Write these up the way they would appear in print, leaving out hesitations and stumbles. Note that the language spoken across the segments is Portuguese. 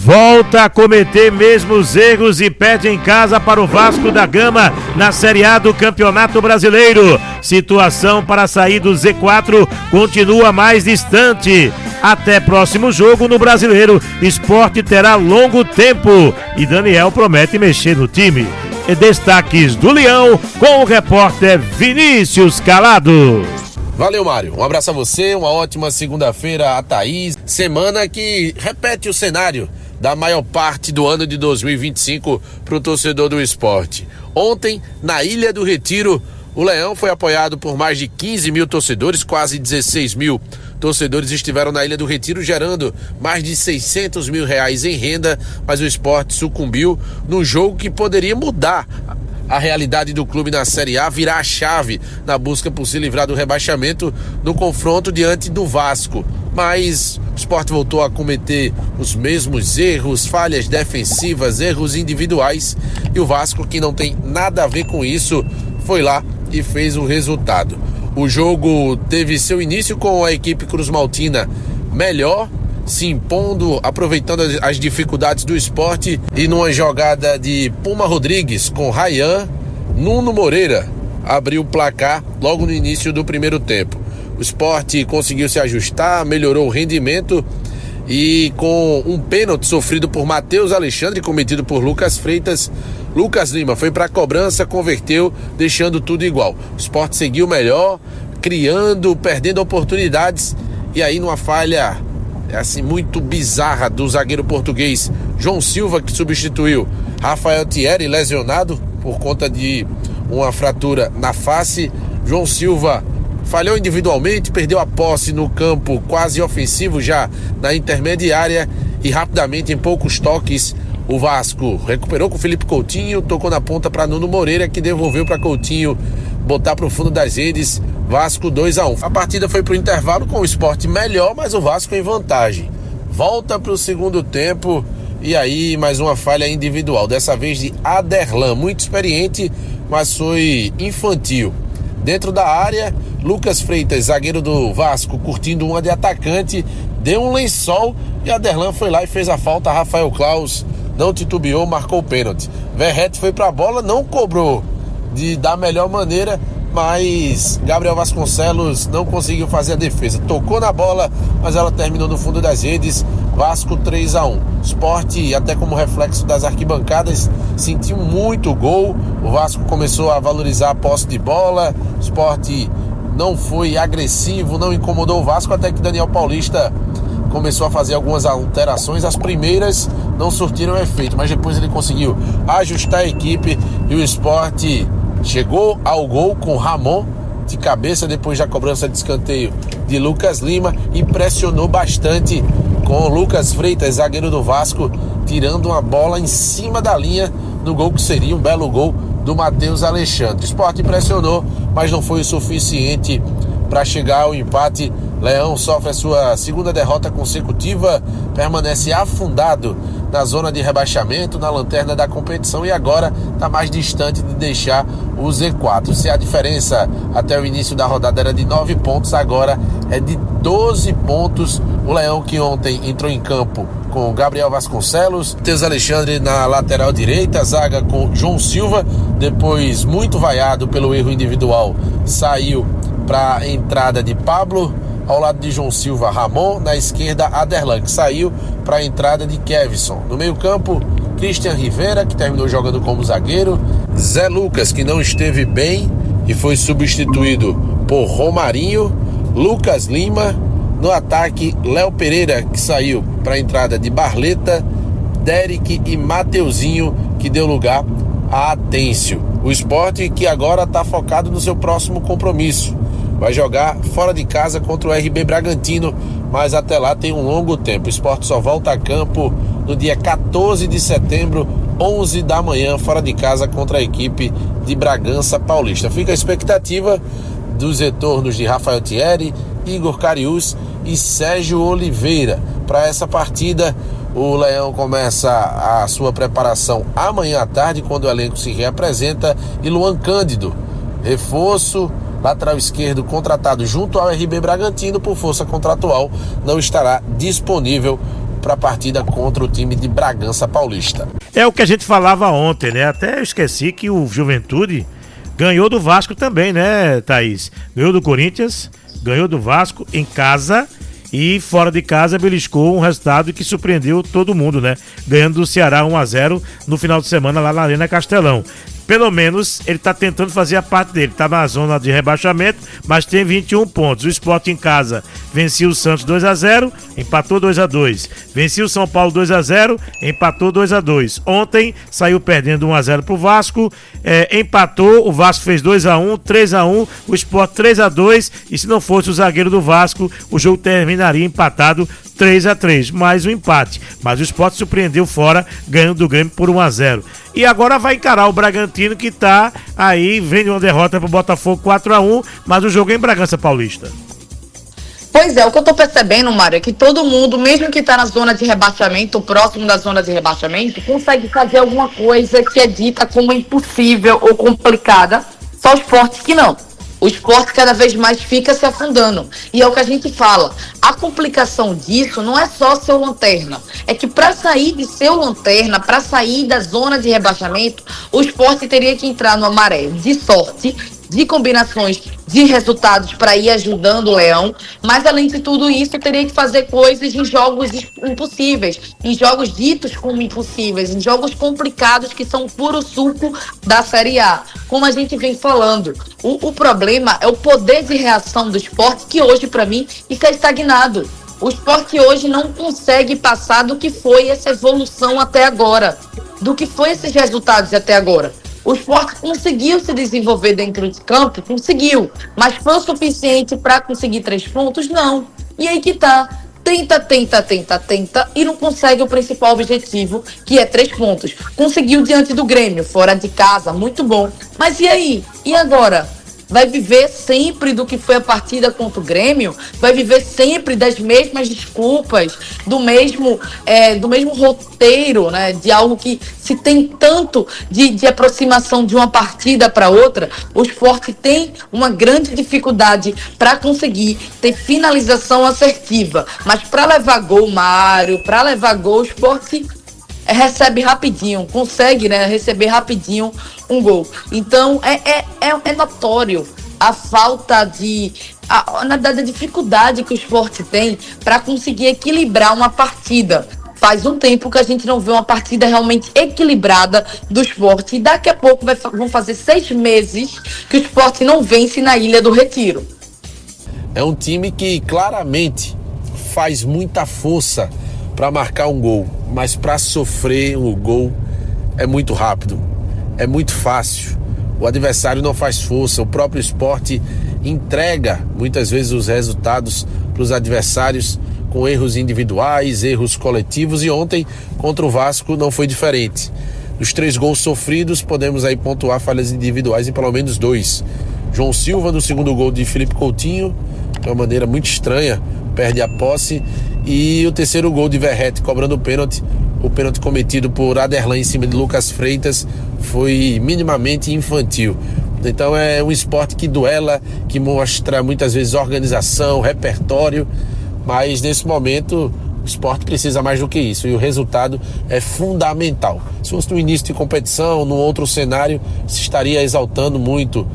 volta a cometer mesmos erros e perde em casa para o Vasco da Gama na Série A do Campeonato Brasileiro. Situação para sair do Z4 continua mais distante. Até próximo jogo no Brasileiro, Sport terá longo tempo e Daniel promete mexer no time. E destaques do Leão com o repórter Vinícius Calado. Valeu, Mário. Um abraço a você, uma ótima segunda-feira a Thaís. Semana que repete o cenário da maior parte do ano de 2025 para o torcedor do esporte. Ontem, na Ilha do Retiro, o Leão foi apoiado por mais de 15 mil torcedores, quase 16 mil torcedores estiveram na Ilha do Retiro, gerando mais de 600 mil reais em renda, mas o esporte sucumbiu num jogo que poderia mudar a realidade do clube na Série A, virar a chave na busca por se livrar do rebaixamento no confronto diante do Vasco. Mas o Sport voltou a cometer os mesmos erros, falhas defensivas, erros individuais, e o Vasco, que não tem nada a ver com isso, foi lá e fez o resultado. O jogo teve seu início com a equipe cruzmaltina melhor, se impondo, aproveitando as dificuldades do esporte, e numa jogada de Puma Rodrigues com Ryan, Nuno Moreira abriu o placar logo no início do primeiro tempo. O esporte conseguiu se ajustar, melhorou o rendimento e com um pênalti sofrido por Matheus Alexandre, cometido por Lucas Freitas, Lucas Lima foi para a cobrança, converteu, deixando tudo igual. O esporte seguiu melhor, criando, perdendo oportunidades, e aí numa falha muito bizarra do zagueiro português João Silva, que substituiu Rafael Thierry, lesionado por conta de uma fratura na face. João Silva falhou individualmente, perdeu a posse no campo quase ofensivo já na intermediária, e rapidamente, em poucos toques, o Vasco recuperou com o Felipe Coutinho, tocou na ponta para Nuno Moreira, que devolveu para Coutinho botar para o fundo das redes. Vasco 2-1. A partida foi para o intervalo com o Sport melhor, mas o Vasco em vantagem. Volta para o segundo tempo e aí mais uma falha individual, dessa vez de Aderlan, muito experiente, mas foi infantil. Dentro da área, Lucas Freitas, zagueiro do Vasco, curtindo uma de atacante, deu um lençol e Aderlan foi lá e fez a falta. Rafael Claus não titubeou, marcou o pênalti. Verrete foi para a bola, não cobrou da melhor maneira, mas Gabriel Vasconcelos não conseguiu fazer a defesa. Tocou na bola, mas ela terminou no fundo das redes. Vasco 3-1. Sport, até como reflexo das arquibancadas, sentiu muito gol. O Vasco começou a valorizar a posse de bola. O Sport não foi agressivo, não incomodou o Vasco, até que Daniel Paulista começou a fazer algumas alterações. As primeiras não surtiram efeito, mas depois ele conseguiu ajustar a equipe e o Sport chegou ao gol com Ramon de cabeça depois da cobrança de escanteio de Lucas Lima, e pressionou bastante com Lucas Freitas, zagueiro do Vasco, tirando uma bola em cima da linha no gol que seria um belo gol do Matheus Alexandre. O Sport pressionou, mas não foi o suficiente para chegar ao empate. Leão sofre a sua segunda derrota consecutiva, permanece afundado na zona de rebaixamento, na lanterna da competição, e agora está mais distante de deixar o Z4. Se a diferença até o início da rodada era de 9 pontos, agora é de 12 pontos. O Leão, que ontem entrou em campo com Gabriel Vasconcelos, Matheus Alexandre na lateral direita, zaga com João Silva, depois muito vaiado pelo erro individual, saiu para a entrada de Pablo, ao lado de João Silva, Ramon, na esquerda Aderlan, que saiu para a entrada de Kevson. No meio campo, Christian Rivera, que terminou jogando como zagueiro, Zé Lucas, que não esteve bem e foi substituído por Romarinho, Lucas Lima. No ataque, Léo Pereira, que saiu para a entrada de Barleta, Derek e Mateuzinho, que deu lugar a Atêncio. O Sport, que agora está focado no seu próximo compromisso, vai jogar fora de casa contra o RB Bragantino, mas até lá tem um longo tempo. O Sport só volta a campo no dia 14 de setembro, 11 da manhã, fora de casa contra a equipe de Bragança Paulista. Fica a expectativa dos retornos de Rafael Thierry, Igor Cariús e Sérgio Oliveira. Para essa partida, o Leão começa a sua preparação amanhã à tarde, quando o elenco se reapresenta, e Luan Cândido, reforço, lateral esquerdo contratado junto ao RB Bragantino por força contratual, não estará disponível para a partida contra o time de Bragança Paulista. É o que a gente falava ontem, né? Até eu esqueci que o Juventude ganhou do Vasco também, né, Thaís? Ganhou do Corinthians, ganhou do Vasco em casa e fora de casa beliscou um resultado que surpreendeu todo mundo, né? Ganhando do Ceará 1-0 no final de semana lá na Arena Castelão. Pelo menos ele está tentando fazer a parte dele. Está na zona de rebaixamento, mas tem 21 pontos. O Sport em casa venceu o Santos 2-0, empatou 2-2. Venceu o São Paulo 2-0, empatou 2-2. Ontem saiu perdendo 1-0 pro Vasco, empatou, o Vasco fez 2-1, 3-1, o Sport 3-2. E se não fosse o zagueiro do Vasco, o jogo terminaria empatado 3-3, mais um empate. Mas o Sport surpreendeu fora, ganhando do Grêmio por 1-0. E agora vai encarar o Bragantino, que tá aí, vem de uma derrota pro Botafogo 4-1, mas o jogo é em Bragança Paulista. Pois é, o que eu tô percebendo, Mário, é que todo mundo, mesmo que tá na zona de rebaixamento, próximo da zona de rebaixamento, consegue fazer alguma coisa que é dita como impossível ou complicada, só o Sport que não. O Sport cada vez mais fica se afundando. E é o que a gente fala. A complicação disso não é só ser o lanterna. É que para sair de ser o lanterna, para sair da zona de rebaixamento, o Sport teria que entrar numa maré de sorte, de combinações de resultados para ir ajudando o Leão, mas além de tudo isso, teria que fazer coisas em jogos impossíveis, em jogos ditos como impossíveis, em jogos complicados que são puro suco da Série A. Como a gente vem falando, o problema é o poder de reação do Sport, que hoje, para mim, está estagnado. O Sport hoje não consegue passar do que foi essa evolução até agora, do que foi esses resultados até agora. O Sport conseguiu se desenvolver dentro de campo? Conseguiu. Mas foi o suficiente para conseguir 3 pontos? Não. E aí que tá. Tenta e não consegue o principal objetivo, que é 3 pontos. Conseguiu diante do Grêmio, fora de casa, muito bom. Mas e aí? E agora? Vai viver sempre do que foi a partida contra o Grêmio? Vai viver sempre das mesmas desculpas, do mesmo roteiro, né? De algo que se tem tanto de aproximação de uma partida para outra. O Sport tem uma grande dificuldade para conseguir ter finalização assertiva. Mas para levar gol, Mário, para levar gol, o Sport recebe rapidinho, consegue, né, receber rapidinho um gol. Então é notório a falta da dificuldade que o Sport tem para conseguir equilibrar uma partida. Faz um tempo que a gente não vê uma partida realmente equilibrada do Sport, e daqui a pouco vão fazer 6 meses que o Sport não vence na Ilha do Retiro. É um time que claramente faz muita força para marcar um gol, mas para sofrer o gol é muito rápido, é muito fácil. O adversário não faz força, o próprio Sport entrega muitas vezes os resultados para os adversários com erros individuais, erros coletivos, e ontem contra o Vasco não foi diferente. Dos 3 gols sofridos, podemos aí pontuar falhas individuais em pelo menos 2. João Silva no segundo gol de Felipe Coutinho, de uma maneira muito estranha, perde a posse. E o terceiro gol de Verratti cobrando o pênalti cometido por Aderlan em cima de Lucas Freitas, foi minimamente infantil. Então é um esporte que duela, que mostra muitas vezes organização, repertório, mas nesse momento o esporte precisa mais do que isso, e o resultado é fundamental. Se fosse no início de competição, num outro cenário, se estaria exaltando muito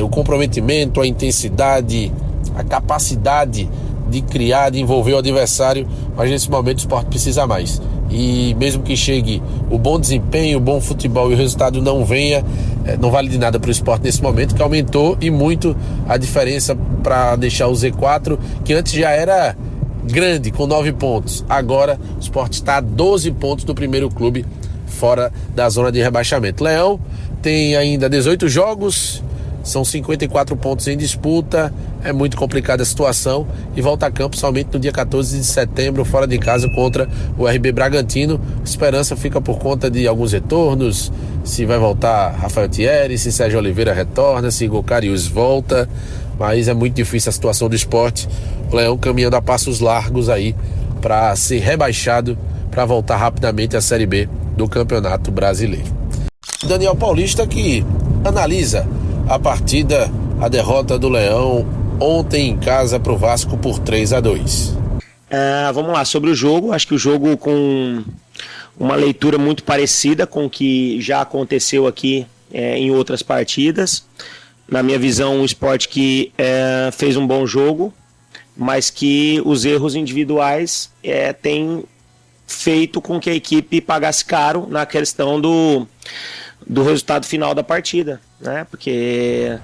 o comprometimento, a intensidade, a capacidade de criar, de envolver o adversário, mas nesse momento o esporte precisa mais. E mesmo que chegue o bom desempenho, o bom futebol e o resultado não venha, não vale de nada para o esporte nesse momento, que aumentou e muito a diferença para deixar o Z4, que antes já era grande, com 9 pontos. Agora o esporte está a 12 pontos do primeiro clube fora da zona de rebaixamento. Leão tem ainda 18 jogos, são 54 pontos em disputa, é muito complicada a situação, e volta a campo somente no dia 14 de setembro, fora de casa, contra o RB Bragantino. Esperança fica por conta de alguns retornos, se vai voltar Rafael Thierry, se Sérgio Oliveira retorna, se Igor Cariús volta, mas é muito difícil a situação do esporte. O Leão caminhando a passos largos aí para ser rebaixado, para voltar rapidamente à Série B do Campeonato Brasileiro. Daniel Paulista, que analisa a partida, a derrota do Leão ontem em casa para o Vasco por 3-2. Vamos lá, sobre o jogo, acho que o jogo com uma leitura muito parecida com o que já aconteceu aqui em outras partidas. Na minha visão, um Sport que fez um bom jogo, mas que os erros individuais têm feito com que a equipe pagasse caro na questão do resultado final da partida, né? Porque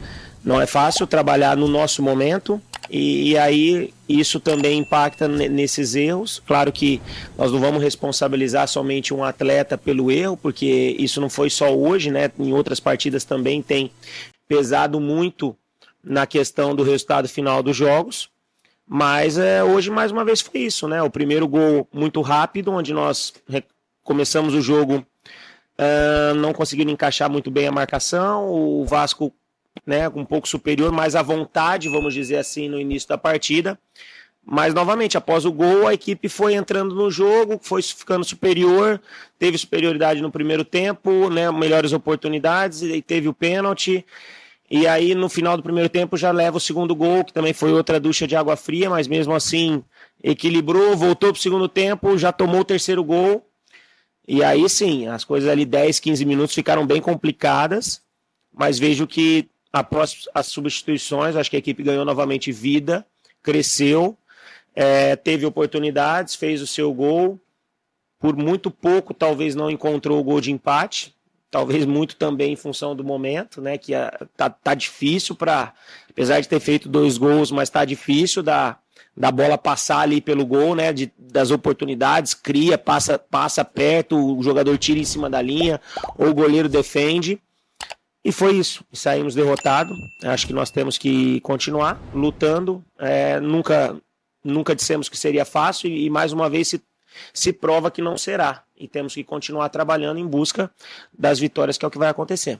não é fácil trabalhar no nosso momento e aí isso também impacta nesses erros. Claro que nós não vamos responsabilizar somente um atleta pelo erro, porque isso não foi só hoje, né? Em outras partidas também tem pesado muito na questão do resultado final dos jogos. Mas hoje, mais uma vez, foi isso, né? O primeiro gol muito rápido, onde nós começamos o jogo não conseguindo encaixar muito bem a marcação. O Vasco, né, um pouco superior, mais à vontade, vamos dizer assim, no início da partida. Mas, novamente, após o gol, a equipe foi entrando no jogo, foi ficando superior, teve superioridade no primeiro tempo, né, melhores oportunidades, e teve o pênalti. E aí, no final do primeiro tempo, já leva o segundo gol, que também foi outra ducha de água fria, mas mesmo assim equilibrou, voltou para o segundo tempo, já tomou o terceiro gol. E aí sim, as coisas ali 10, 15 minutos ficaram bem complicadas, mas vejo que após as substituições, acho que a equipe ganhou novamente vida, cresceu, teve oportunidades, fez o seu gol. Por muito pouco, talvez não encontrou o gol de empate. Talvez muito também em função do momento, né? Que tá difícil apesar de ter feito 2 gols, mas tá difícil da bola passar ali pelo gol, né? Das oportunidades, cria, passa perto, o jogador tira em cima da linha, ou o goleiro defende. E foi isso. Saímos derrotados. Acho que nós temos que continuar lutando. Nunca dissemos que seria fácil e mais uma vez se prova que não será. E temos que continuar trabalhando em busca das vitórias, que é o que vai acontecer.